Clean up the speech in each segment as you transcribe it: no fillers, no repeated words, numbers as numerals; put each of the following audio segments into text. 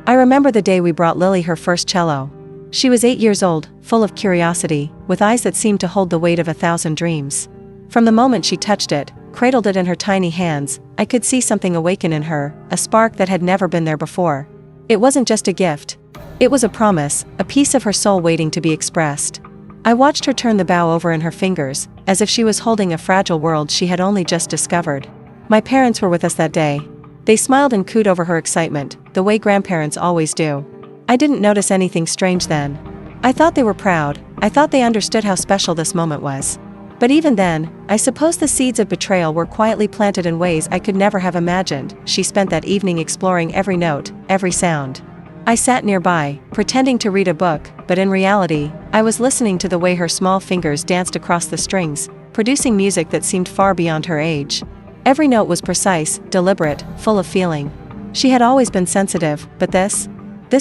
I remember the day we brought Lily her first cello. She was 8 years old, full of curiosity, with eyes that seemed to hold the weight of 1,000 dreams. From the moment she touched it, cradled it in her tiny hands, I could see something awaken in her, a spark that had never been there before. It wasn't just a gift. It was a promise, a piece of her soul waiting to be expressed. I watched her turn the bow over in her fingers, as if she was holding a fragile world she had only just discovered. My parents were with us that day. They smiled and cooed over her excitement, the way grandparents always do. I didn't notice anything strange then. I thought they were proud, I thought they understood how special this moment was. But even then, I suppose the seeds of betrayal were quietly planted in ways I could never have imagined. She spent that evening exploring every note, every sound. I sat nearby, pretending to read a book, but in reality, I was listening to the way her small fingers danced across the strings, producing music that seemed far beyond her age. Every note was precise, deliberate, full of feeling. She had always been sensitive, but this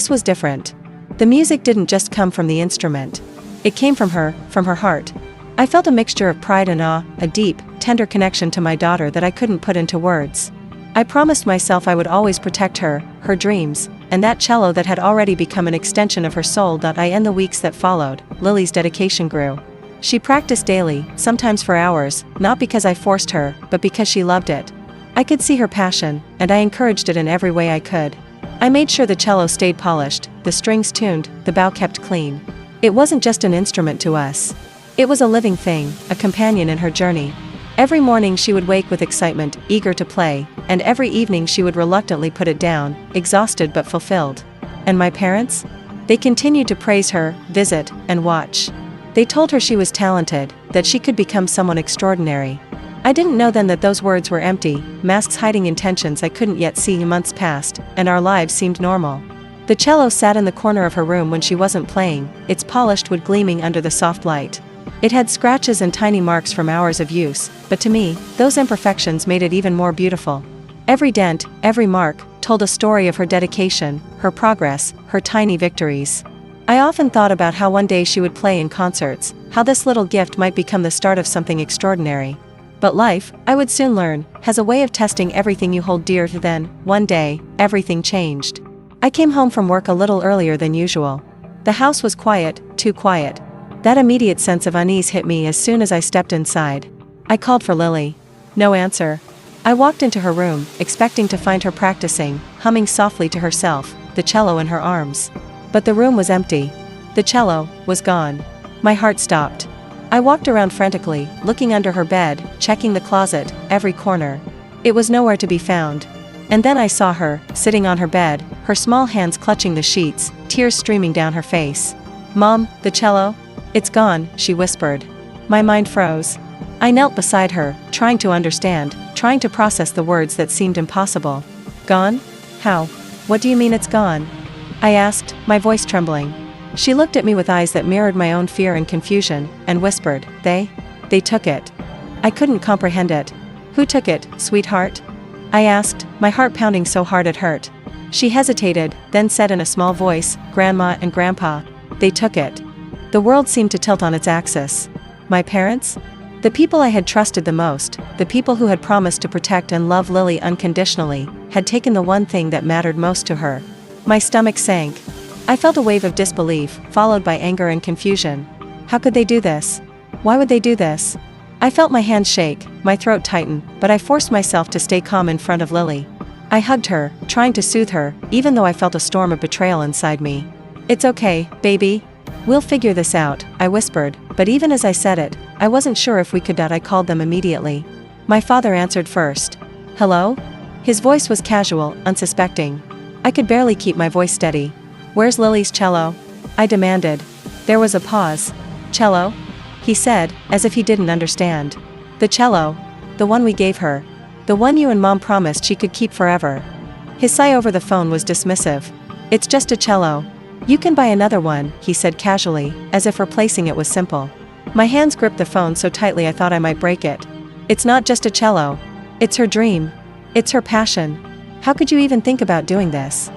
was different. The music didn't just come from the instrument. It came from her heart. I felt a mixture of pride and awe, a deep, tender connection to my daughter that I couldn't put into words. I promised myself I would always protect her, her dreams, and that cello that had already become an extension of her soul. In the weeks that followed, Lily's dedication grew. She practiced daily, sometimes for hours, not because I forced her, but because she loved it. I could see her passion, and I encouraged it in every way I could. I made sure the cello stayed polished, the strings tuned, the bow kept clean. It wasn't just an instrument to us. It was a living thing, a companion in her journey. Every morning she would wake with excitement, eager to play, and every evening she would reluctantly put it down, exhausted but fulfilled. And my parents? They continued to praise her, visit, and watch. They told her she was talented, that she could become someone extraordinary. I didn't know then that those words were empty, masks hiding intentions I couldn't yet see. Months passed, and our lives seemed normal. The cello sat in the corner of her room when she wasn't playing, its polished wood gleaming under the soft light. It had scratches and tiny marks from hours of use, but to me, those imperfections made it even more beautiful. Every dent, every mark, told a story of her dedication, her progress, her tiny victories. I often thought about how one day she would play in concerts, how this little gift might become the start of something extraordinary. But life, I would soon learn, has a way of testing everything you hold dear. Then, one day, everything changed. I came home from work a little earlier than usual. The house was quiet, too quiet. That immediate sense of unease hit me as soon as I stepped inside. I called for Lily. No answer. I walked into her room, expecting to find her practicing, humming softly to herself, the cello in her arms. But the room was empty. The cello was gone. My heart stopped. I walked around frantically, looking under her bed, checking the closet, every corner. It was nowhere to be found. And then I saw her, sitting on her bed, her small hands clutching the sheets, tears streaming down her face. "Mom, the cello? It's gone," she whispered. My mind froze. I knelt beside her, trying to understand, trying to process the words that seemed impossible. "Gone? How? What do you mean it's gone?" I asked, my voice trembling. She looked at me with eyes that mirrored my own fear and confusion, and whispered, They took it." I couldn't comprehend it. "Who took it, sweetheart?" I asked, my heart pounding so hard it hurt. She hesitated, then said in a small voice, "Grandma and Grandpa. They took it." The world seemed to tilt on its axis. My parents? The people I had trusted the most, the people who had promised to protect and love Lily unconditionally, had taken the one thing that mattered most to her. My stomach sank. I felt a wave of disbelief, followed by anger and confusion. How could they do this? Why would they do this? I felt my hands shake, my throat tighten, but I forced myself to stay calm in front of Lily. I hugged her, trying to soothe her, even though I felt a storm of betrayal inside me. "It's okay, baby. We'll figure this out," I whispered, but even as I said it, I wasn't sure if we could. I called them immediately. My father answered first. "Hello?" His voice was casual, unsuspecting. I could barely keep my voice steady. "Where's Lily's cello?" I demanded. There was a pause. "Cello?" he said, as if he didn't understand. "The cello. The one we gave her. The one you and Mom promised she could keep forever." His sigh over the phone was dismissive. "It's just a cello. You can buy another one," he said casually, as if replacing it was simple. My hands gripped the phone so tightly I thought I might break it. "It's not just a cello. It's her dream. It's her passion. How could you even think about doing this?"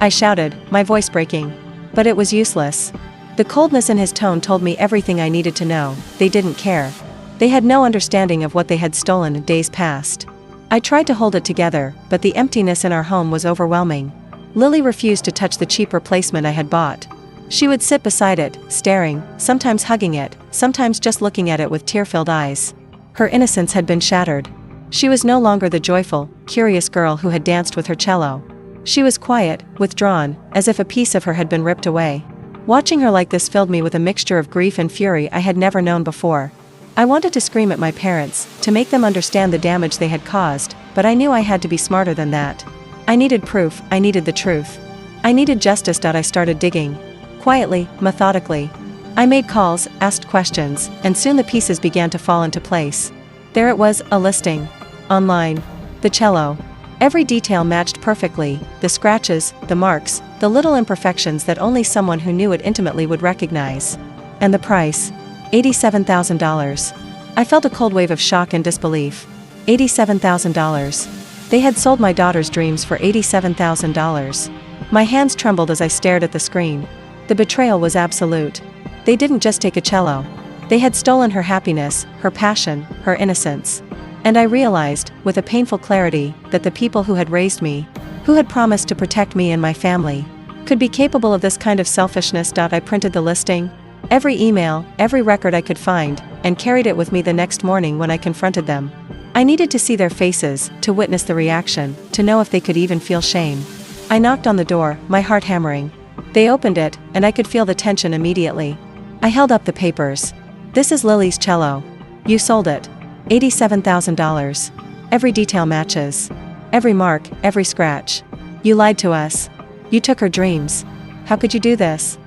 I shouted, my voice breaking. But it was useless. The coldness in his tone told me everything I needed to know. They didn't care. They had no understanding of what they had stolen in days past. I tried to hold it together, but the emptiness in our home was overwhelming. Lily refused to touch the cheap replacement I had bought. She would sit beside it, staring, sometimes hugging it, sometimes just looking at it with tear-filled eyes. Her innocence had been shattered. She was no longer the joyful, curious girl who had danced with her cello. She was quiet, withdrawn, as if a piece of her had been ripped away. Watching her like this filled me with a mixture of grief and fury I had never known before. I wanted to scream at my parents, to make them understand the damage they had caused, but I knew I had to be smarter than that. I needed proof, I needed the truth. I needed justice. I started digging. Quietly, methodically. I made calls, asked questions, and soon the pieces began to fall into place. There it was, a listing. Online. The cello. Every detail matched perfectly, the scratches, the marks, the little imperfections that only someone who knew it intimately would recognize. And the price? $87,000. I felt a cold wave of shock and disbelief. $87,000. They had sold my daughter's dreams for $87,000. My hands trembled as I stared at the screen. The betrayal was absolute. They didn't just take a cello. They had stolen her happiness, her passion, her innocence. And I realized, with a painful clarity, that the people who had raised me, who had promised to protect me and my family, could be capable of this kind of selfishness. I printed the listing, every email, every record I could find, and carried it with me the next morning when I confronted them. I needed to see their faces, to witness the reaction, to know if they could even feel shame. I knocked on the door, my heart hammering. They opened it, and I could feel the tension immediately. I held up the papers. This is Lily's cello. You sold it. $87,000. Every detail matches. Every mark, every scratch. You lied to us. You took her dreams. How could you do this?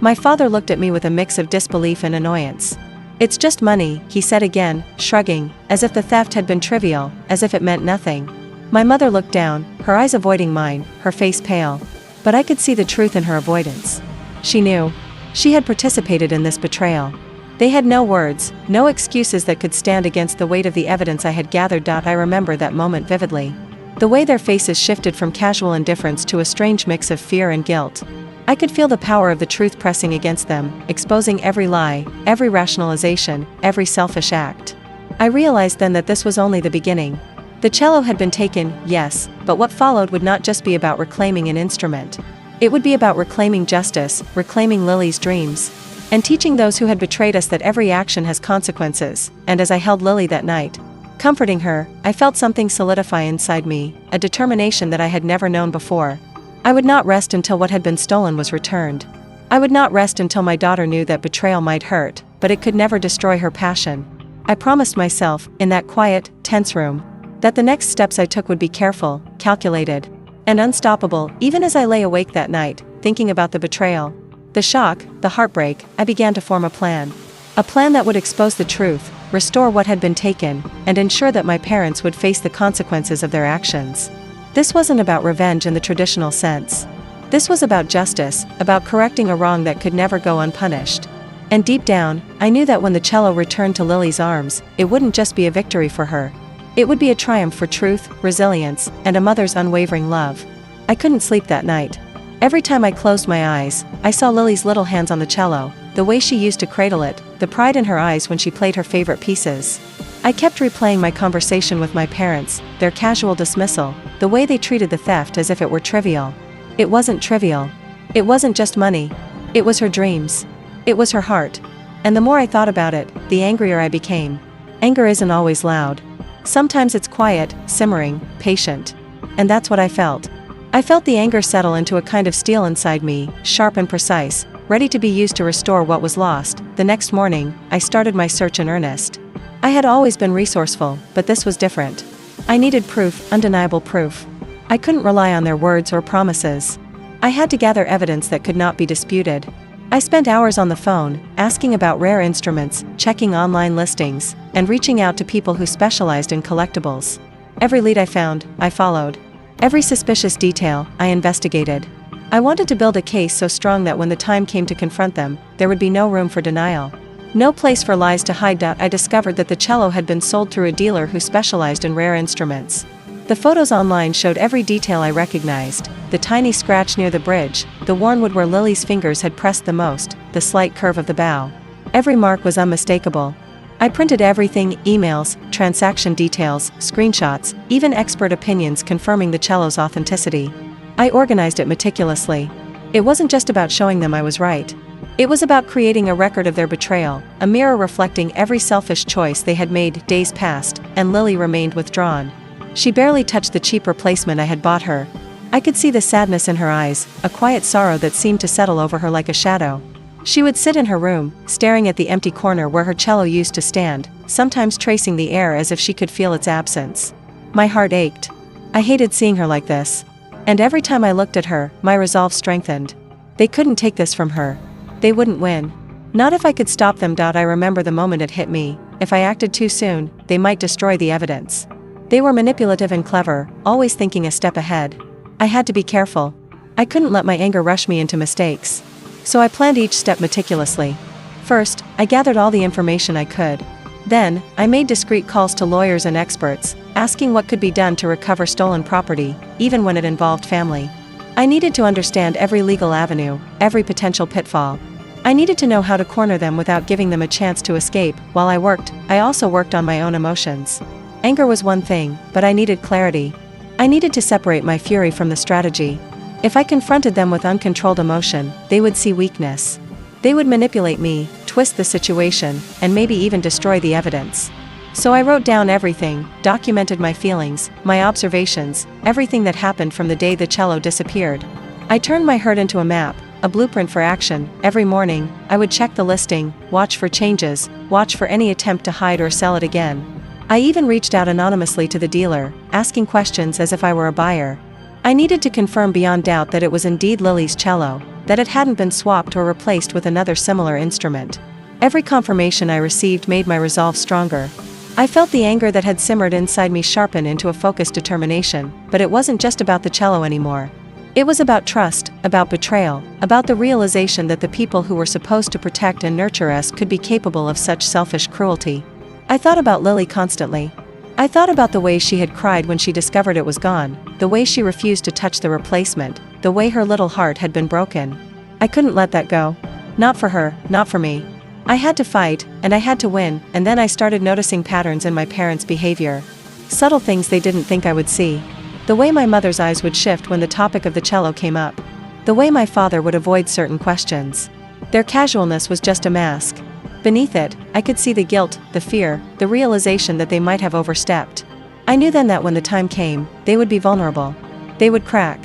My father looked at me with a mix of disbelief and annoyance. It's just money, he said again, shrugging, as if the theft had been trivial, as if it meant nothing. My mother looked down, her eyes avoiding mine, her face pale. But I could see the truth in her avoidance. She knew. She had participated in this betrayal. They had no words, no excuses that could stand against the weight of the evidence I had gathered. I remember that moment vividly. The way their faces shifted from casual indifference to a strange mix of fear and guilt. I could feel the power of the truth pressing against them, exposing every lie, every rationalization, every selfish act. I realized then that this was only the beginning. The cello had been taken, yes, but what followed would not just be about reclaiming an instrument. It would be about reclaiming justice, reclaiming Lily's dreams, and teaching those who had betrayed us that every action has consequences. And as I held Lily that night, comforting her, I felt something solidify inside me, a determination that I had never known before. I would not rest until what had been stolen was returned. I would not rest until my daughter knew that betrayal might hurt, but it could never destroy her passion. I promised myself, in that quiet, tense room, that the next steps I took would be careful, calculated, and unstoppable. Even as I lay awake that night, thinking about the betrayal, the shock, the heartbreak, I began to form a plan. A plan that would expose the truth, restore what had been taken, and ensure that my parents would face the consequences of their actions. This wasn't about revenge in the traditional sense. This was about justice, about correcting a wrong that could never go unpunished. And deep down, I knew that when the cello returned to Lily's arms, it wouldn't just be a victory for her. It would be a triumph for truth, resilience, and a mother's unwavering love. I couldn't sleep that night. Every time I closed my eyes, I saw Lily's little hands on the cello, the way she used to cradle it, the pride in her eyes when she played her favorite pieces. I kept replaying my conversation with my parents, their casual dismissal, the way they treated the theft as if it were trivial. It wasn't trivial. It wasn't just money. It was her dreams. It was her heart. And the more I thought about it, the angrier I became. Anger isn't always loud. Sometimes it's quiet, simmering, patient. And that's what I felt. I felt the anger settle into a kind of steel inside me, sharp and precise, ready to be used to restore what was lost. The next morning, I started my search in earnest. I had always been resourceful, but this was different. I needed proof, undeniable proof. I couldn't rely on their words or promises. I had to gather evidence that could not be disputed. I spent hours on the phone, asking about rare instruments, checking online listings, and reaching out to people who specialized in collectibles. Every lead I found, I followed. Every suspicious detail, I investigated. I wanted to build a case so strong that when the time came to confront them, there would be no room for denial. No place for lies to hide. I discovered that the cello had been sold through a dealer who specialized in rare instruments. The photos online showed every detail I recognized: the tiny scratch near the bridge, the worn wood where Lily's fingers had pressed the most, the slight curve of the bow. Every mark was unmistakable. I printed everything: emails, transaction details, screenshots, even expert opinions confirming the cello's authenticity. I organized it meticulously. It wasn't just about showing them I was right. It was about creating a record of their betrayal, a mirror reflecting every selfish choice they had made. Days passed, and Lily remained withdrawn. She barely touched the cheap replacement I had bought her. I could see the sadness in her eyes, a quiet sorrow that seemed to settle over her like a shadow. She would sit in her room, staring at the empty corner where her cello used to stand, sometimes tracing the air as if she could feel its absence. My heart ached. I hated seeing her like this. And every time I looked at her, my resolve strengthened. They couldn't take this from her. They wouldn't win. Not if I could stop them. I remember the moment it hit me. If I acted too soon, they might destroy the evidence. They were manipulative and clever, always thinking a step ahead. I had to be careful. I couldn't let my anger rush me into mistakes. So I planned each step meticulously. First, I gathered all the information I could. Then, I made discreet calls to lawyers and experts, asking what could be done to recover stolen property, even when it involved family. I needed to understand every legal avenue, every potential pitfall. I needed to know how to corner them without giving them a chance to escape. While I worked, I also worked on my own emotions. Anger was one thing, but I needed clarity. I needed to separate my fury from the strategy. If I confronted them with uncontrolled emotion, they would see weakness. They would manipulate me, twist the situation, and maybe even destroy the evidence. So I wrote down everything, documented my feelings, my observations, everything that happened from the day the cello disappeared. I turned my hurt into a map, a blueprint for action. Every morning, I would check the listing, watch for changes, watch for any attempt to hide or sell it again. I even reached out anonymously to the dealer, asking questions as if I were a buyer. I needed to confirm beyond doubt that it was indeed Lily's cello, that it hadn't been swapped or replaced with another similar instrument. Every confirmation I received made my resolve stronger. I felt the anger that had simmered inside me sharpen into a focused determination, but it wasn't just about the cello anymore. It was about trust, about betrayal, about the realization that the people who were supposed to protect and nurture us could be capable of such selfish cruelty. I thought about Lily constantly. I thought about the way she had cried when she discovered it was gone, the way she refused to touch the replacement, the way her little heart had been broken. I couldn't let that go. Not for her, not for me. I had to fight, and I had to win, and then I started noticing patterns in my parents' behavior. Subtle things they didn't think I would see. The way my mother's eyes would shift when the topic of the cello came up. The way my father would avoid certain questions. Their casualness was just a mask. Beneath it, I could see the guilt, the fear, the realization that they might have overstepped. I knew then that when the time came, they would be vulnerable. They would crack.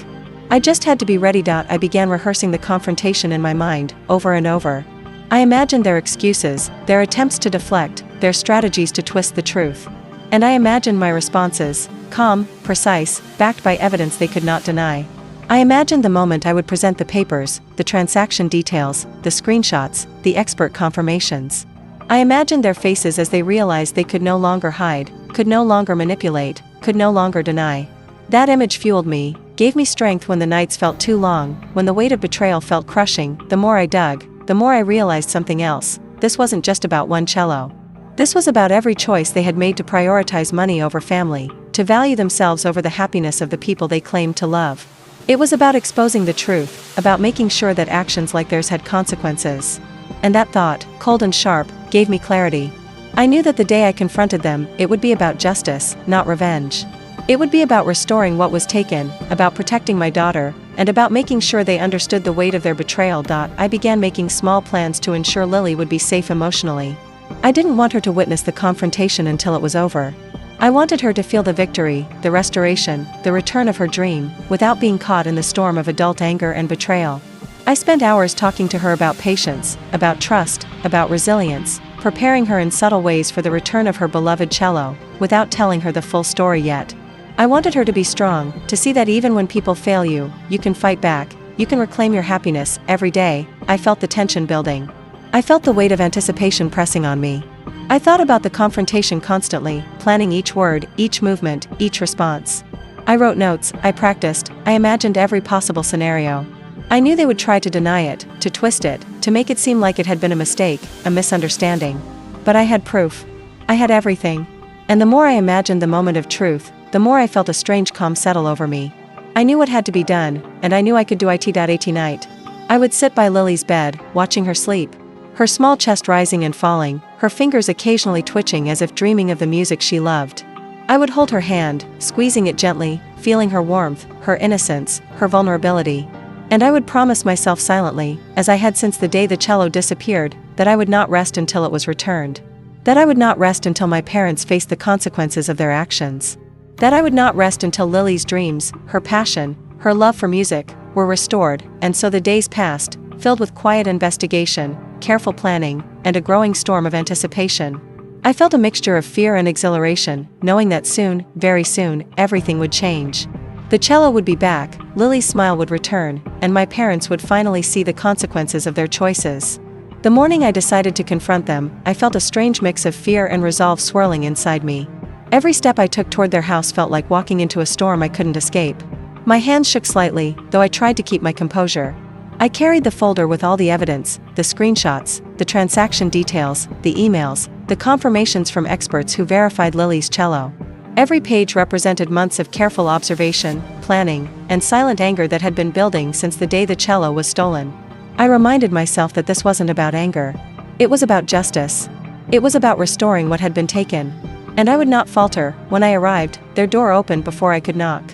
I just had to be ready. I began rehearsing the confrontation in my mind, over and over. I imagined their excuses, their attempts to deflect, their strategies to twist the truth. And I imagined my responses, calm, precise, backed by evidence they could not deny. I imagined the moment I would present the papers, the transaction details, the screenshots, the expert confirmations. I imagined their faces as they realized they could no longer hide, could no longer manipulate, could no longer deny. That image fueled me, gave me strength when the nights felt too long, when the weight of betrayal felt crushing. The more I dug, the more I realized something else. This wasn't just about one cello. This was about every choice they had made to prioritize money over family, to value themselves over the happiness of the people they claimed to love. It was about exposing the truth, about making sure that actions like theirs had consequences. And that thought, cold and sharp, gave me clarity. I knew that the day I confronted them, it would be about justice, not revenge. It would be about restoring what was taken, about protecting my daughter, and about making sure they understood the weight of their betrayal. I began making small plans to ensure Lily would be safe emotionally. I didn't want her to witness the confrontation until it was over. I wanted her to feel the victory, the restoration, the return of her dream, without being caught in the storm of adult anger and betrayal. I spent hours talking to her about patience, about trust, about resilience, preparing her in subtle ways for the return of her beloved cello, without telling her the full story yet. I wanted her to be strong, to see that even when people fail you, you can fight back, you can reclaim your happiness. Every day, I felt the tension building. I felt the weight of anticipation pressing on me. I thought about the confrontation constantly, planning each word, each movement, each response. I wrote notes, I practiced, I imagined every possible scenario. I knew they would try to deny it, to twist it, to make it seem like it had been a mistake, a misunderstanding. But I had proof. I had everything. And the more I imagined the moment of truth, the more I felt a strange calm settle over me. I knew what had to be done, and I knew I could do it. At night, I would sit by Lily's bed, watching her sleep. Her small chest rising and falling, her fingers occasionally twitching as if dreaming of the music she loved. I would hold her hand, squeezing it gently, feeling her warmth, her innocence, her vulnerability. And I would promise myself silently, as I had since the day the cello disappeared, that I would not rest until it was returned. That I would not rest until my parents faced the consequences of their actions. That I would not rest until Lily's dreams, her passion, her love for music, were restored. And so the days passed, filled with quiet investigation, careful planning, and a growing storm of anticipation. I felt a mixture of fear and exhilaration, knowing that soon, very soon, everything would change. The cello would be back, Lily's smile would return, and my parents would finally see the consequences of their choices. The morning I decided to confront them, I felt a strange mix of fear and resolve swirling inside me. Every step I took toward their house felt like walking into a storm I couldn't escape. My hands shook slightly, though I tried to keep my composure. I carried the folder with all the evidence, the screenshots, the transaction details, the emails, the confirmations from experts who verified Lily's cello. Every page represented months of careful observation, planning, and silent anger that had been building since the day the cello was stolen. I reminded myself that this wasn't about anger. It was about justice. It was about restoring what had been taken. And I would not falter. When I arrived, their door opened before I could knock.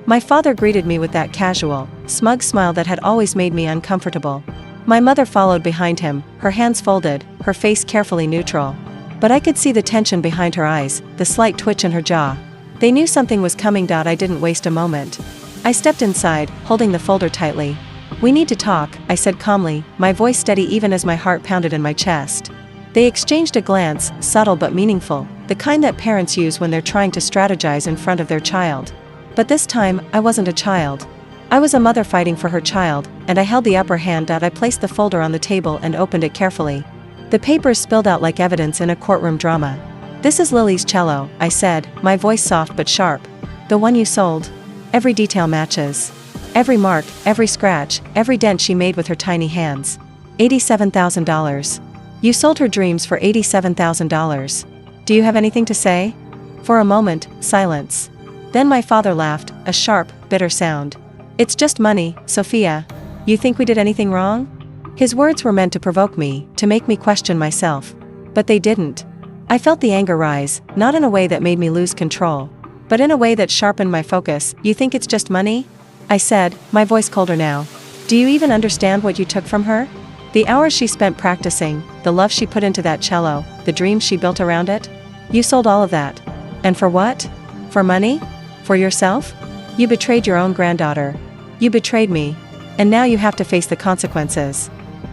My father greeted me with that casual, smug smile that had always made me uncomfortable. My mother followed behind him, her hands folded, her face carefully neutral. But I could see the tension behind her eyes, the slight twitch in her jaw. They knew something was coming. I didn't waste a moment. I stepped inside, holding the folder tightly. "We need to talk," I said calmly, my voice steady even as my heart pounded in my chest. They exchanged a glance, subtle but meaningful, the kind that parents use when they're trying to strategize in front of their child. But this time, I wasn't a child. I was a mother fighting for her child, and I held the upper hand. I placed the folder on the table and opened it carefully. The papers spilled out like evidence in a courtroom drama. "This is Lily's cello," I said, my voice soft but sharp. "The one you sold. Every detail matches. Every mark, every scratch, every dent she made with her tiny hands. $87,000. You sold her dreams for $87,000. Do you have anything to say?" For a moment, silence. Then my father laughed, a sharp, bitter sound. "It's just money, Sophia. You think we did anything wrong?" His words were meant to provoke me, to make me question myself. But they didn't. I felt the anger rise, not in a way that made me lose control, but in a way that sharpened my focus. "You think it's just money?" I said, my voice colder now. "Do you even understand what you took from her? The hours she spent practicing, the love she put into that cello, the dreams she built around it? You sold all of that. And for what? For money? For yourself? You betrayed your own granddaughter. You betrayed me. And now you have to face the consequences."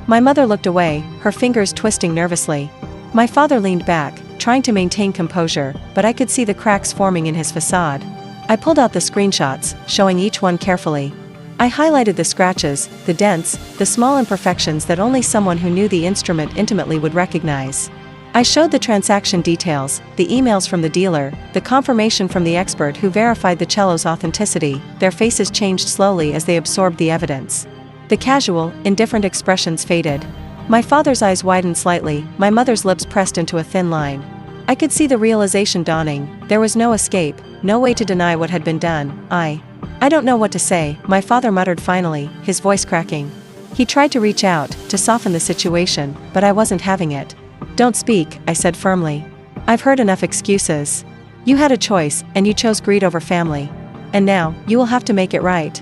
My mother looked away, her fingers twisting nervously. My father leaned back, trying to maintain composure, but I could see the cracks forming in his facade. I pulled out the screenshots, showing each one carefully. I highlighted the scratches, the dents, the small imperfections that only someone who knew the instrument intimately would recognize. I showed the transaction details, the emails from the dealer, the confirmation from the expert who verified the cello's authenticity. Their faces changed slowly as they absorbed the evidence. The casual, indifferent expressions faded. My father's eyes widened slightly, my mother's lips pressed into a thin line. I could see the realization dawning. There was no escape, no way to deny what had been done. I don't know what to say," my father muttered finally, his voice cracking. He tried to reach out, to soften the situation, but I wasn't having it. "Don't speak," I said firmly. "I've heard enough excuses. You had a choice, and you chose greed over family. And now, you will have to make it right."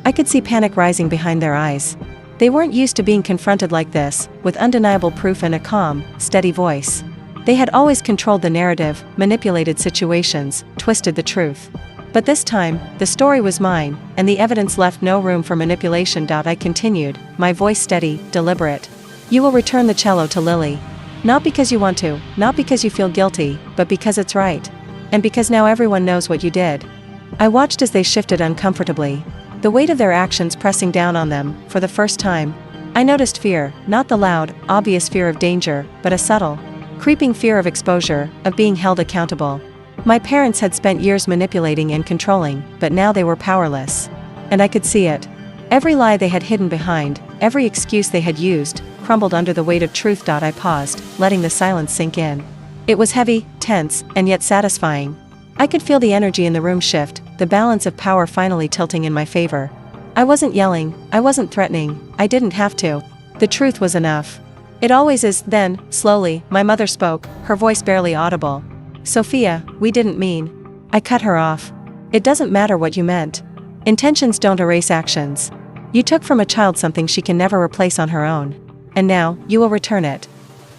I could see panic rising behind their eyes. They weren't used to being confronted like this, with undeniable proof and a calm, steady voice. They had always controlled the narrative, manipulated situations, twisted the truth. But this time, the story was mine, and the evidence left no room for manipulation. I continued, my voice steady, deliberate. "You will return the cello to Lily. Not because you want to, not because you feel guilty, but because it's right. And because now everyone knows what you did." I watched as they shifted uncomfortably, the weight of their actions pressing down on them. For the first time, I noticed fear, not the loud, obvious fear of danger, but a subtle, creeping fear of exposure, of being held accountable. My parents had spent years manipulating and controlling, but now they were powerless. And I could see it. Every lie they had hidden behind, every excuse they had used, crumbled under the weight of truth. I paused, letting the silence sink in. It was heavy, tense, and yet satisfying. I could feel the energy in the room shift, the balance of power finally tilting in my favor. I wasn't yelling, I wasn't threatening, I didn't have to. The truth was enough. "It always is." Then, slowly, my mother spoke, her voice barely audible. "Sophia, we didn't mean. I cut her off. It doesn't matter what you meant. Intentions don't erase actions. You took from a child something she can never replace on her own. And now, you will return it.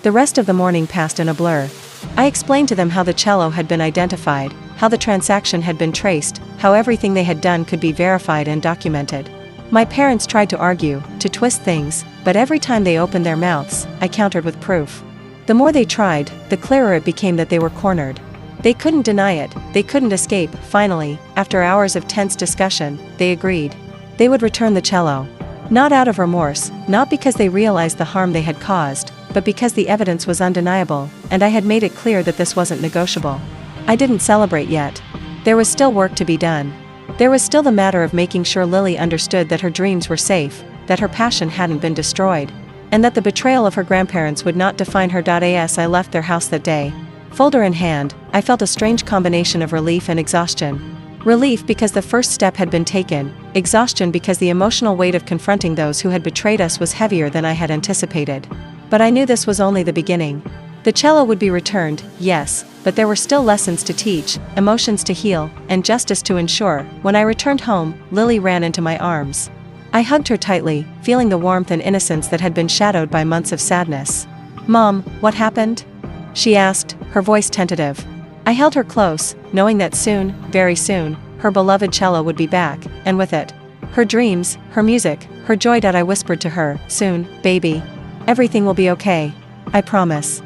The rest of the morning passed in a blur. I explained to them how the cello had been identified, how the transaction had been traced, how everything they had done could be verified and documented. My parents tried to argue, to twist things, but every time they opened their mouths, I countered with proof. The more they tried, the clearer it became that they were cornered. They couldn't deny it, they couldn't escape. Finally, after hours of tense discussion, they agreed. They would return the cello. Not out of remorse, not because they realized the harm they had caused, but because the evidence was undeniable, and I had made it clear that this wasn't negotiable. I didn't celebrate yet. There was still work to be done. There was still the matter of making sure Lily understood that her dreams were safe, that her passion hadn't been destroyed, and that the betrayal of her grandparents would not define her. As I left their house that day, folder in hand, I felt a strange combination of relief and exhaustion. Relief because the first step had been taken, exhaustion because the emotional weight of confronting those who had betrayed us was heavier than I had anticipated. But I knew this was only the beginning. The cello would be returned, yes, but there were still lessons to teach, emotions to heal, and justice to ensure. When I returned home, Lily ran into my arms. I hugged her tightly, feeling the warmth and innocence that had been shadowed by months of sadness. "Mom, what happened?" she asked, her voice tentative. I held her close, knowing that soon, very soon, her beloved cello would be back, and with it, her dreams, her music, her joy. I whispered to her, "Soon, baby. Everything will be okay. I promise."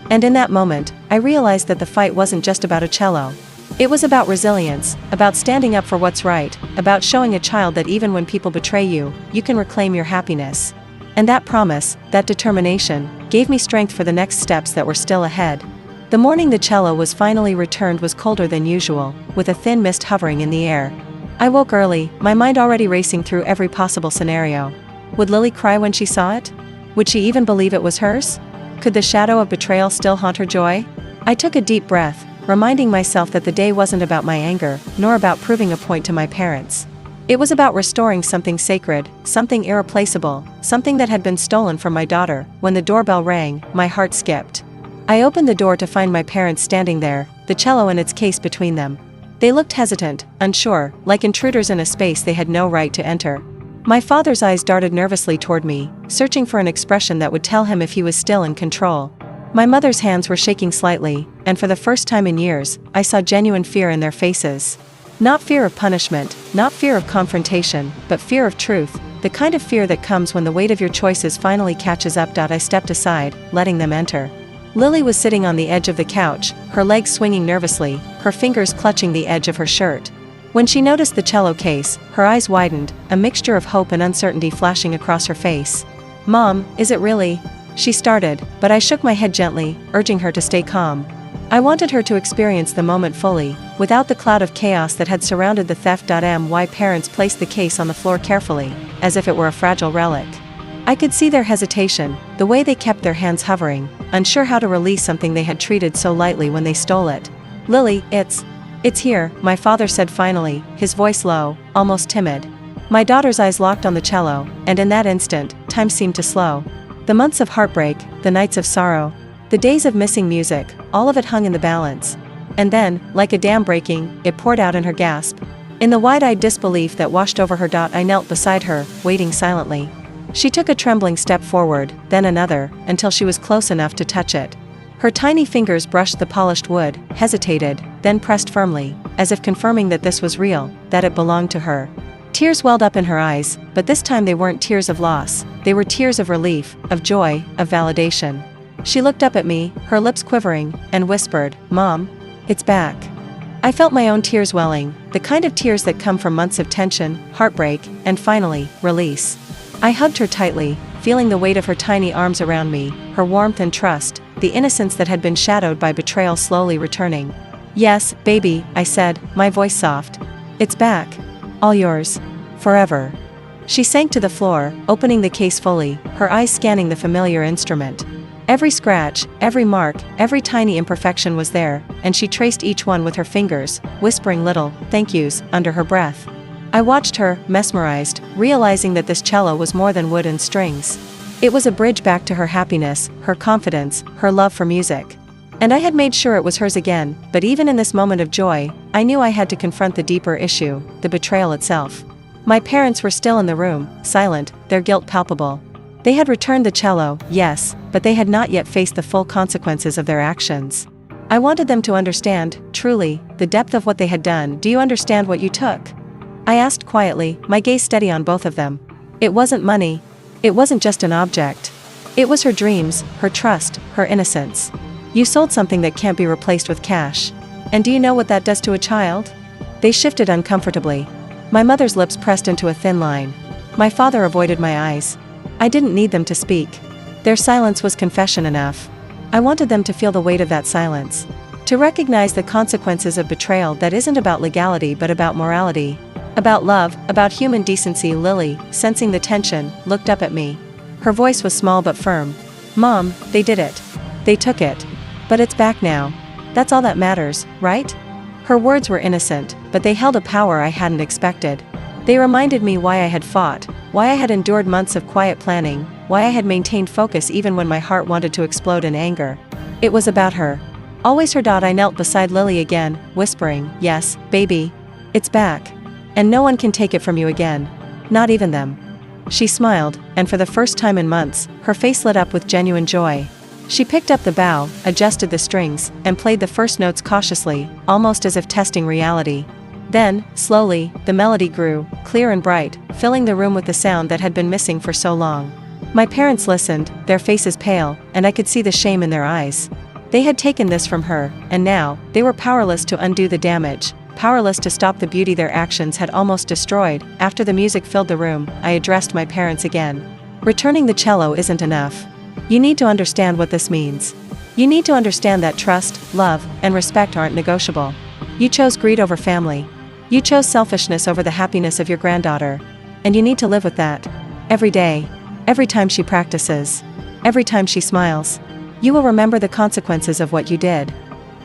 And in that moment, I realized that the fight wasn't just about a cello. It was about resilience, about standing up for what's right, about showing a child that even when people betray you, you can reclaim your happiness. And that promise, that determination, gave me strength for the next steps that were still ahead. The morning the cello was finally returned was colder than usual, with a thin mist hovering in the air. I woke early, my mind already racing through every possible scenario. Would Lily cry when she saw it? Would she even believe it was hers? Could the shadow of betrayal still haunt her joy? I took a deep breath, reminding myself that the day wasn't about my anger, nor about proving a point to my parents. It was about restoring something sacred, something irreplaceable, something that had been stolen from my daughter. When the doorbell rang, my heart skipped. I opened the door to find my parents standing there, the cello in its case between them. They looked hesitant, unsure, like intruders in a space they had no right to enter. My father's eyes darted nervously toward me, searching for an expression that would tell him if he was still in control. My mother's hands were shaking slightly, and for the first time in years, I saw genuine fear in their faces. Not fear of punishment, not fear of confrontation, but fear of truth, the kind of fear that comes when the weight of your choices finally catches up. I stepped aside, letting them enter. Lily was sitting on the edge of the couch, her legs swinging nervously, her fingers clutching the edge of her shirt. When she noticed the cello case, her eyes widened, a mixture of hope and uncertainty flashing across her face. "Mom, is it really?" she started, but I shook my head gently, urging her to stay calm. I wanted her to experience the moment fully, without the cloud of chaos that had surrounded the theft. My parents placed the case on the floor carefully, as if it were a fragile relic. I could see their hesitation, the way they kept their hands hovering, unsure how to release something they had treated so lightly when they stole it. "Lily, it's here," my father said finally, his voice low, almost timid. My daughter's eyes locked on the cello, and in that instant, time seemed to slow. The months of heartbreak, the nights of sorrow, the days of missing music, all of it hung in the balance. And then, like a dam breaking, it poured out in her gasp. In the wide-eyed disbelief that washed over her. I knelt beside her, waiting silently. She took a trembling step forward, then another, until she was close enough to touch it. Her tiny fingers brushed the polished wood, hesitated, then pressed firmly, as if confirming that this was real, that it belonged to her. Tears welled up in her eyes, but this time they weren't tears of loss, they were tears of relief, of joy, of validation. She looked up at me, her lips quivering, and whispered, "Mom, it's back." I felt my own tears welling, the kind of tears that come from months of tension, heartbreak, and finally, release. I hugged her tightly, feeling the weight of her tiny arms around me, her warmth and trust, the innocence that had been shadowed by betrayal slowly returning. "Yes, baby," I said, my voice soft. "It's back. All yours. Forever." She sank to the floor, opening the case fully, her eyes scanning the familiar instrument. Every scratch, every mark, every tiny imperfection was there, and she traced each one with her fingers, whispering little "thank yous" under her breath. I watched her, mesmerized, realizing that this cello was more than wood and strings. It was a bridge back to her happiness, her confidence, her love for music. And I had made sure it was hers again, but even in this moment of joy, I knew I had to confront the deeper issue, the betrayal itself. My parents were still in the room, silent, their guilt palpable. They had returned the cello, yes, but they had not yet faced the full consequences of their actions. I wanted them to understand, truly, the depth of what they had done. Do you understand what you took? I asked quietly, my gaze steady on both of them. It wasn't money. It wasn't just an object. It was her dreams, her trust, her innocence. You sold something that can't be replaced with cash. And do you know what that does to a child? They shifted uncomfortably. My mother's lips pressed into a thin line. My father avoided my eyes. I didn't need them to speak. Their silence was confession enough. I wanted them to feel the weight of that silence. To recognize the consequences of betrayal that isn't about legality but about morality. About love, about human decency. Lily, sensing the tension, looked up at me. Her voice was small but firm. Mom, they did it. They took it. But it's back now. That's all that matters, right? Her words were innocent, but they held a power I hadn't expected. They reminded me why I had fought, why I had endured months of quiet planning, why I had maintained focus even when my heart wanted to explode in anger. It was about her. Always her. I knelt beside Lily again, whispering, yes, baby. It's back. And no one can take it from you again. Not even them. She smiled, and for the first time in months, her face lit up with genuine joy. She picked up the bow, adjusted the strings, and played the first notes cautiously, almost as if testing reality. Then, slowly, the melody grew, clear and bright, filling the room with the sound that had been missing for so long. My parents listened, their faces pale, and I could see the shame in their eyes. They had taken this from her, and now, they were powerless to undo the damage, powerless to stop the beauty their actions had almost destroyed. After the music filled the room, I addressed my parents again. Returning the cello isn't enough. You need to understand what this means. You need to understand that trust, love, and respect aren't negotiable. You chose greed over family. You chose selfishness over the happiness of your granddaughter. And you need to live with that. Every day. Every time she practices. Every time she smiles. You will remember the consequences of what you did.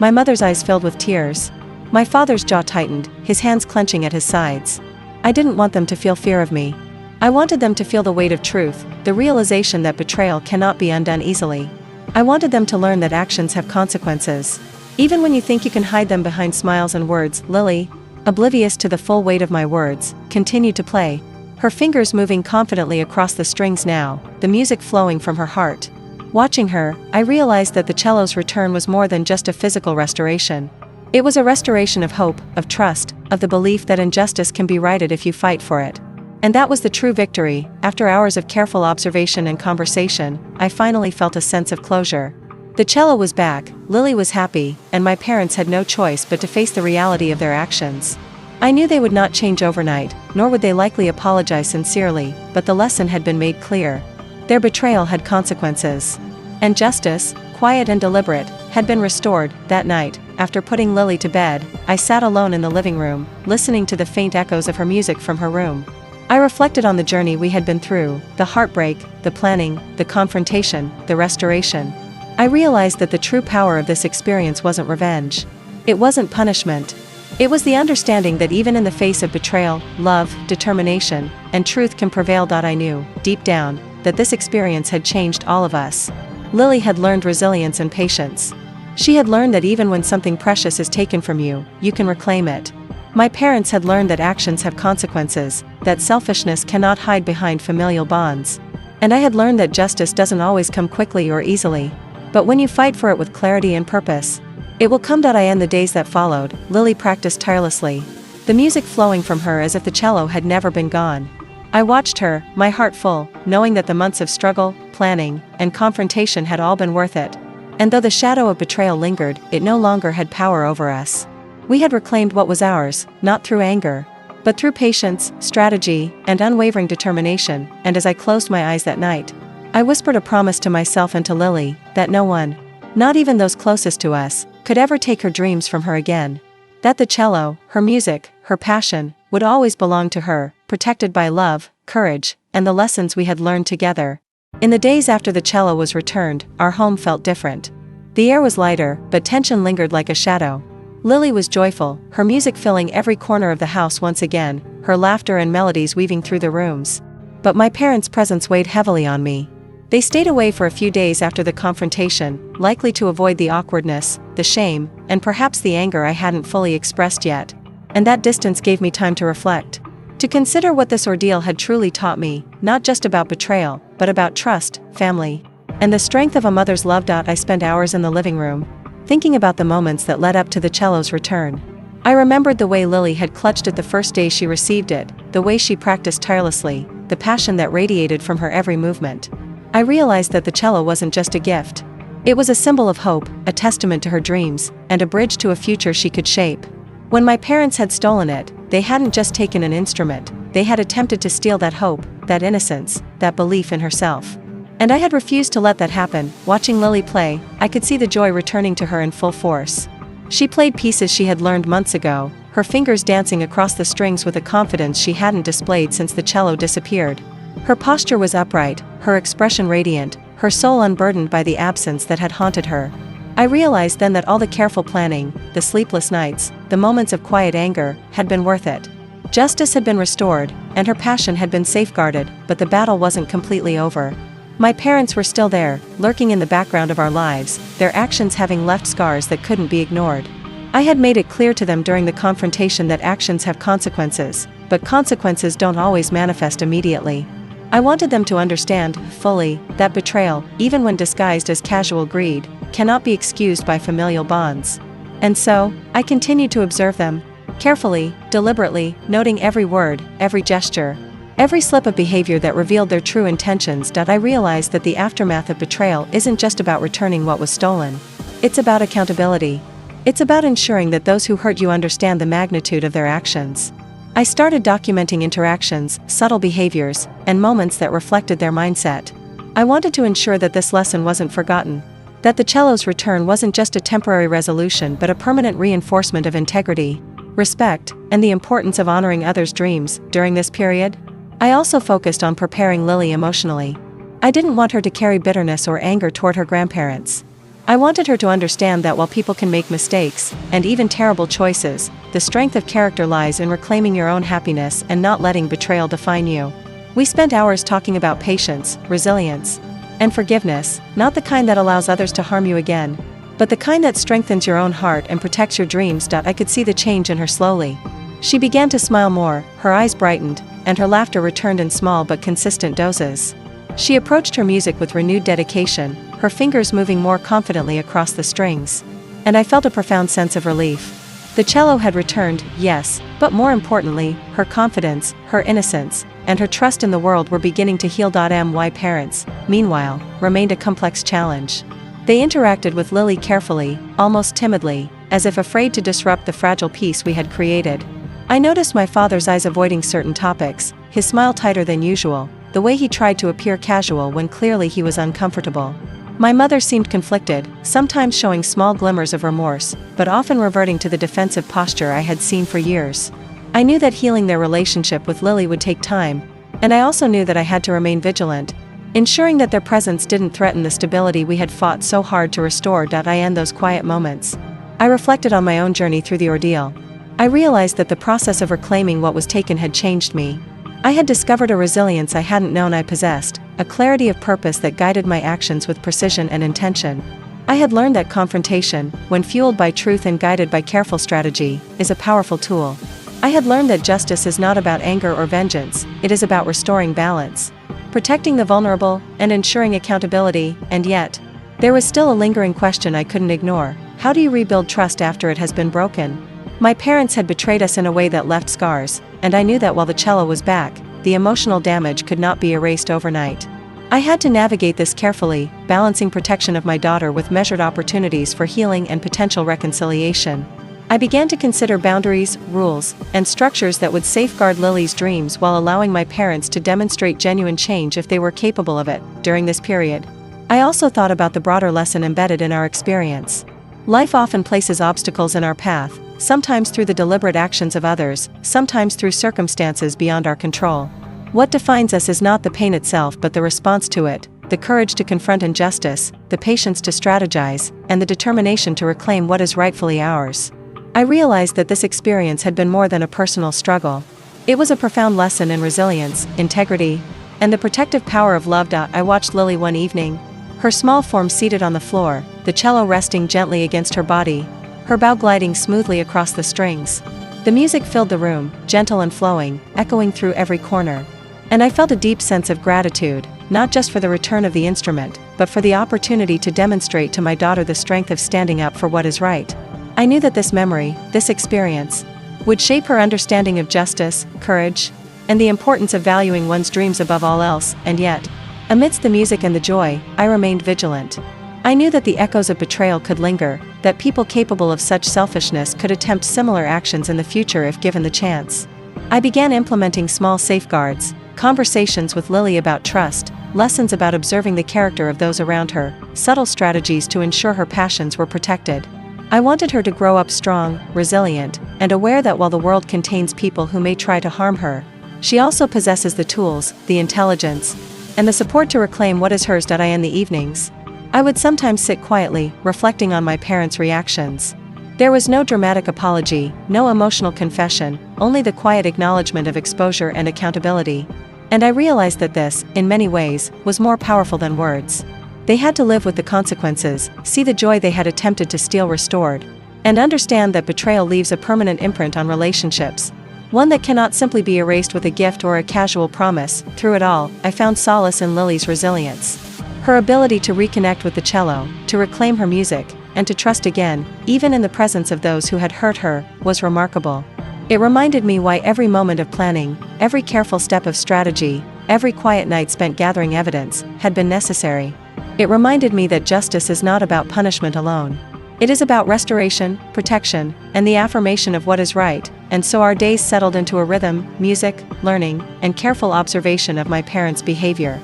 My mother's eyes filled with tears. My father's jaw tightened, his hands clenching at his sides. I didn't want them to feel fear of me. I wanted them to feel the weight of truth, the realization that betrayal cannot be undone easily. I wanted them to learn that actions have consequences. Even when you think you can hide them behind smiles and words. Lily, oblivious to the full weight of my words, continued to play. Her fingers moving confidently across the strings now, the music flowing from her heart. Watching her, I realized that the cello's return was more than just a physical restoration. It was a restoration of hope, of trust, of the belief that injustice can be righted if you fight for it. And that was the true victory. After hours of careful observation and conversation, I finally felt a sense of closure. The cello was back, Lily was happy, and my parents had no choice but to face the reality of their actions. I knew they would not change overnight, nor would they likely apologize sincerely, but the lesson had been made clear. Their betrayal had consequences. And justice, quiet and deliberate, had been restored. That night, after putting Lily to bed, I sat alone in the living room, listening to the faint echoes of her music from her room. I reflected on the journey we had been through, the heartbreak, the planning, the confrontation, the restoration. I realized that the true power of this experience wasn't revenge. It wasn't punishment. It was the understanding that even in the face of betrayal, love, determination, and truth can prevail. I knew, deep down, that this experience had changed all of us. Lily had learned resilience and patience. She had learned that even when something precious is taken from you, you can reclaim it. My parents had learned that actions have consequences, that selfishness cannot hide behind familial bonds. And I had learned that justice doesn't always come quickly or easily. But when you fight for it with clarity and purpose, it will come. In the days that followed, Lily practiced tirelessly, the music flowing from her as if the cello had never been gone. I watched her, my heart full, knowing that the months of struggle, planning, and confrontation had all been worth it. And though the shadow of betrayal lingered, it no longer had power over us. We had reclaimed what was ours, not through anger, but through patience, strategy, and unwavering determination. And as I closed my eyes that night, I whispered a promise to myself and to Lily, that no one, not even those closest to us, could ever take her dreams from her again. That the cello, her music, her passion, would always belong to her, protected by love, courage, and the lessons we had learned together. In the days after the cello was returned, our home felt different. The air was lighter, but tension lingered like a shadow. Lily was joyful, her music filling every corner of the house once again, her laughter and melodies weaving through the rooms. But my parents' presence weighed heavily on me. They stayed away for a few days after the confrontation, likely to avoid the awkwardness, the shame, and perhaps the anger I hadn't fully expressed yet. And that distance gave me time to reflect. To consider what this ordeal had truly taught me, not just about betrayal, but about trust, family, and the strength of a mother's love. I spent hours in the living room, thinking about the moments that led up to the cello's return. I remembered the way Lily had clutched it the first day she received it, the way she practiced tirelessly, the passion that radiated from her every movement. I realized that the cello wasn't just a gift. It was a symbol of hope, a testament to her dreams, and a bridge to a future she could shape. When my parents had stolen it, they hadn't just taken an instrument, they had attempted to steal that hope, that innocence, that belief in herself. And I had refused to let that happen. Watching Lily play, I could see the joy returning to her in full force. She played pieces she had learned months ago, her fingers dancing across the strings with a confidence she hadn't displayed since the cello disappeared. Her posture was upright, her expression radiant, her soul unburdened by the absence that had haunted her. I realized then that all the careful planning, the sleepless nights, the moments of quiet anger, had been worth it. Justice had been restored, and her passion had been safeguarded, but the battle wasn't completely over. My parents were still there, lurking in the background of our lives, their actions having left scars that couldn't be ignored. I had made it clear to them during the confrontation that actions have consequences, but consequences don't always manifest immediately. I wanted them to understand, fully, that betrayal, even when disguised as casual greed, cannot be excused by familial bonds. And so, I continued to observe them, carefully, deliberately, noting every word, every gesture, every slip of behavior that revealed their true intentions. I realized that the aftermath of betrayal isn't just about returning what was stolen. It's about accountability. It's about ensuring that those who hurt you understand the magnitude of their actions. I started documenting interactions, subtle behaviors, and moments that reflected their mindset. I wanted to ensure that this lesson wasn't forgotten, that the cello's return wasn't just a temporary resolution but a permanent reinforcement of integrity, respect, and the importance of honoring others' dreams. During this period, I also focused on preparing Lily emotionally. I didn't want her to carry bitterness or anger toward her grandparents. I wanted her to understand that while people can make mistakes, and even terrible choices, the strength of character lies in reclaiming your own happiness and not letting betrayal define you. We spent hours talking about patience, resilience, and forgiveness, not the kind that allows others to harm you again, but the kind that strengthens your own heart and protects your dreams. I could see the change in her slowly. She began to smile more, her eyes brightened, and her laughter returned in small but consistent doses. She approached her music with renewed dedication, her fingers moving more confidently across the strings. And I felt a profound sense of relief. The cello had returned, yes, but more importantly, her confidence, her innocence, and her trust in the world were beginning to heal. My parents, meanwhile, remained a complex challenge. They interacted with Lily carefully, almost timidly, as if afraid to disrupt the fragile peace we had created. I noticed my father's eyes avoiding certain topics, his smile tighter than usual, the way he tried to appear casual when clearly he was uncomfortable. My mother seemed conflicted, sometimes showing small glimmers of remorse, but often reverting to the defensive posture I had seen for years. I knew that healing their relationship with Lily would take time, and I also knew that I had to remain vigilant, ensuring that their presence didn't threaten the stability we had fought so hard to restore. In those quiet moments, I reflected on my own journey through the ordeal. I realized that the process of reclaiming what was taken had changed me. I had discovered a resilience I hadn't known I possessed, a clarity of purpose that guided my actions with precision and intention. I had learned that confrontation, when fueled by truth and guided by careful strategy, is a powerful tool. I had learned that justice is not about anger or vengeance, it is about restoring balance, protecting the vulnerable, and ensuring accountability. And yet, there was still a lingering question I couldn't ignore: how do you rebuild trust after it has been broken? My parents had betrayed us in a way that left scars, and I knew that while the cello was back, the emotional damage could not be erased overnight. I had to navigate this carefully, balancing protection of my daughter with measured opportunities for healing and potential reconciliation. I began to consider boundaries, rules, and structures that would safeguard Lily's dreams while allowing my parents to demonstrate genuine change if they were capable of it. During this period, I also thought about the broader lesson embedded in our experience. Life often places obstacles in our path, sometimes through the deliberate actions of others, sometimes through circumstances beyond our control. What defines us is not the pain itself but the response to it, the courage to confront injustice, the patience to strategize, and the determination to reclaim what is rightfully ours. I realized that this experience had been more than a personal struggle. It was a profound lesson in resilience, integrity, and the protective power of love. I watched Lily one evening, her small form seated on the floor, the cello resting gently against her body, her bow gliding smoothly across the strings. The music filled the room, gentle and flowing, echoing through every corner. And I felt a deep sense of gratitude, not just for the return of the instrument, but for the opportunity to demonstrate to my daughter the strength of standing up for what is right. I knew that this memory, this experience, would shape her understanding of justice, courage, and the importance of valuing one's dreams above all else. And yet, amidst the music and the joy, I remained vigilant. I knew that the echoes of betrayal could linger, that people capable of such selfishness could attempt similar actions in the future if given the chance. I began implementing small safeguards, conversations with Lily about trust, lessons about observing the character of those around her, subtle strategies to ensure her passions were protected. I wanted her to grow up strong, resilient, and aware that while the world contains people who may try to harm her, she also possesses the tools, the intelligence, and the support to reclaim what is hers. In the evenings, I would sometimes sit quietly, reflecting on my parents' reactions. There was no dramatic apology, no emotional confession, only the quiet acknowledgement of exposure and accountability. And I realized that this, in many ways, was more powerful than words. They had to live with the consequences, see the joy they had attempted to steal restored, and understand that betrayal leaves a permanent imprint on relationships, one that cannot simply be erased with a gift or a casual promise. Through it all, I found solace in Lily's resilience. Her ability to reconnect with the cello, to reclaim her music, and to trust again, even in the presence of those who had hurt her, was remarkable. It reminded me why every moment of planning, every careful step of strategy, every quiet night spent gathering evidence, had been necessary. It reminded me that justice is not about punishment alone. It is about restoration, protection, and the affirmation of what is right. And so our days settled into a rhythm, music, learning, and careful observation of my parents' behavior.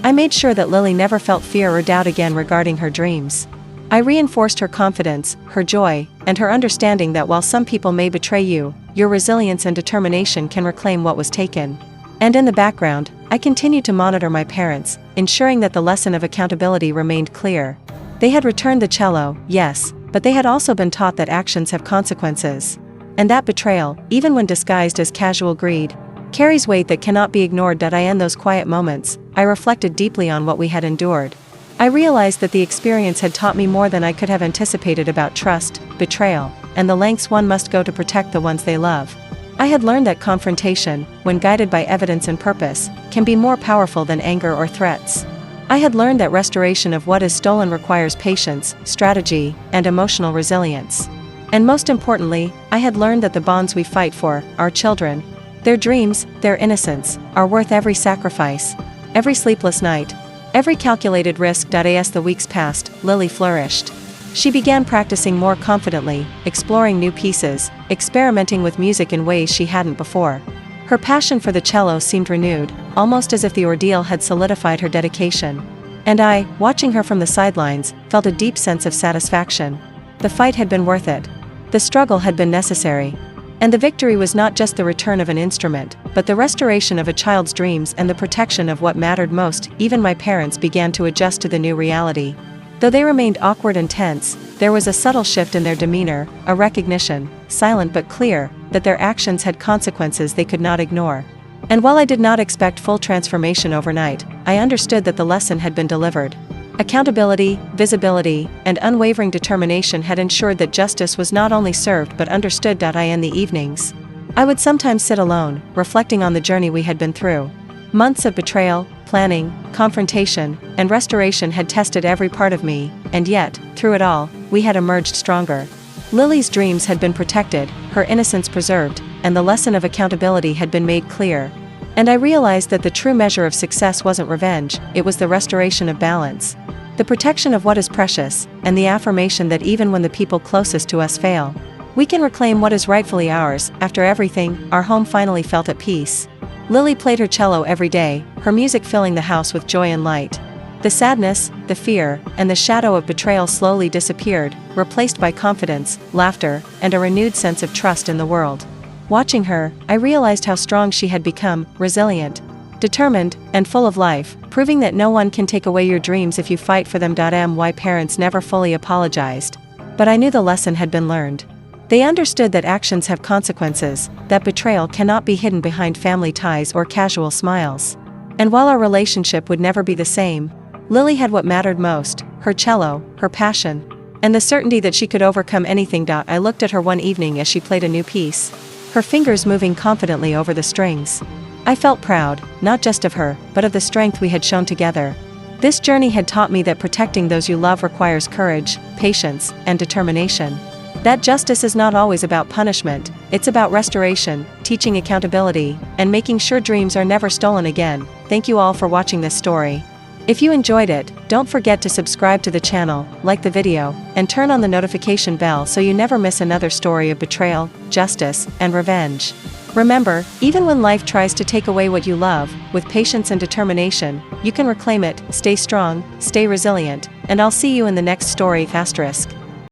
I made sure that Lily never felt fear or doubt again regarding her dreams. I reinforced her confidence, her joy, and her understanding that while some people may betray you, your resilience and determination can reclaim what was taken. And in the background, I continued to monitor my parents, ensuring that the lesson of accountability remained clear. They had returned the cello, yes, but they had also been taught that actions have consequences. And that betrayal, even when disguised as casual greed, carries weight that cannot be ignored. In those quiet moments, I reflected deeply on what we had endured. I realized that the experience had taught me more than I could have anticipated about trust, betrayal, and the lengths one must go to protect the ones they love. I had learned that confrontation, when guided by evidence and purpose, can be more powerful than anger or threats. I had learned that restoration of what is stolen requires patience, strategy, and emotional resilience. And most importantly, I had learned that the bonds we fight for, our children, their dreams, their innocence, are worth every sacrifice, every sleepless night, every calculated risk. As the weeks passed, Lily flourished. She began practicing more confidently, exploring new pieces, experimenting with music in ways she hadn't before. Her passion for the cello seemed renewed, almost as if the ordeal had solidified her dedication. And I, watching her from the sidelines, felt a deep sense of satisfaction. The fight had been worth it. The struggle had been necessary. And the victory was not just the return of an instrument, but the restoration of a child's dreams and the protection of what mattered most. Even my parents began to adjust to the new reality. Though they remained awkward and tense, there was a subtle shift in their demeanor, a recognition, silent but clear, that their actions had consequences they could not ignore. And while I did not expect full transformation overnight, I understood that the lesson had been delivered. Accountability, visibility, and unwavering determination had ensured that justice was not only served but understood. In the evenings, I would sometimes sit alone, reflecting on the journey we had been through. Months of betrayal, planning, confrontation, and restoration had tested every part of me, and yet, through it all, we had emerged stronger. Lily's dreams had been protected, her innocence preserved, and the lesson of accountability had been made clear. And I realized that the true measure of success wasn't revenge, it was the restoration of balance. The protection of what is precious, and the affirmation that even when the people closest to us fail, we can reclaim what is rightfully ours. After everything, our home finally felt at peace. Lily played her cello every day, her music filling the house with joy and light. The sadness, the fear, and the shadow of betrayal slowly disappeared, replaced by confidence, laughter, and a renewed sense of trust in the world. Watching her, I realized how strong she had become, resilient, determined, and full of life, proving that no one can take away your dreams if you fight for them. My parents never fully apologized. But I knew the lesson had been learned. They understood that actions have consequences, that betrayal cannot be hidden behind family ties or casual smiles. And while our relationship would never be the same, Lily had what mattered most: her cello, her passion, and the certainty that she could overcome anything. I looked at her one evening as she played a new piece, her fingers moving confidently over the strings. I felt proud, not just of her, but of the strength we had shown together. This journey had taught me that protecting those you love requires courage, patience, and determination. That justice is not always about punishment, it's about restoration, teaching accountability, and making sure dreams are never stolen again. Thank you all for watching this story. If you enjoyed it, don't forget to subscribe to the channel, like the video, and turn on the notification bell so you never miss another story of betrayal, justice, and revenge. Remember, even when life tries to take away what you love, with patience and determination, you can reclaim it. Stay strong, stay resilient, and I'll see you in the next story. **.